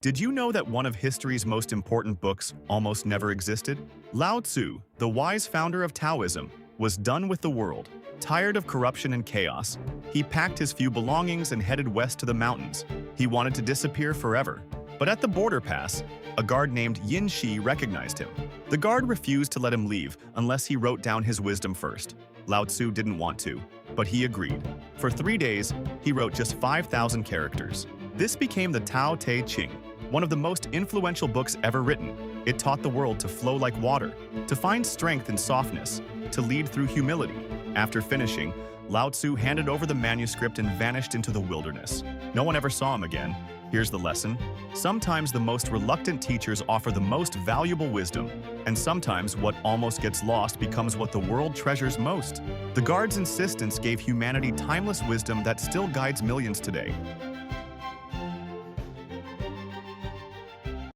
Did you know that one of history's most important books almost never existed? Lao Tzu, the wise founder of Taoism, was done with the world. Tired of corruption and chaos, he packed his few belongings and headed west to the mountains. He wanted to disappear forever. But at the border pass, a guard named Yin Shi recognized him. The guard refused to let him leave unless he wrote down his wisdom first. Lao Tzu didn't want to, but he agreed. For 3 days, he wrote just 5,000 characters. This became the Tao Te Ching, one of the most influential books ever written. It taught the world to flow like water, to find strength in softness, to lead through humility. After finishing, Lao Tzu handed over the manuscript and vanished into the wilderness. No one ever saw him again. Here's the lesson. Sometimes the most reluctant teachers offer the most valuable wisdom, and sometimes what almost gets lost becomes what the world treasures most. The guard's insistence gave humanity timeless wisdom that still guides millions today.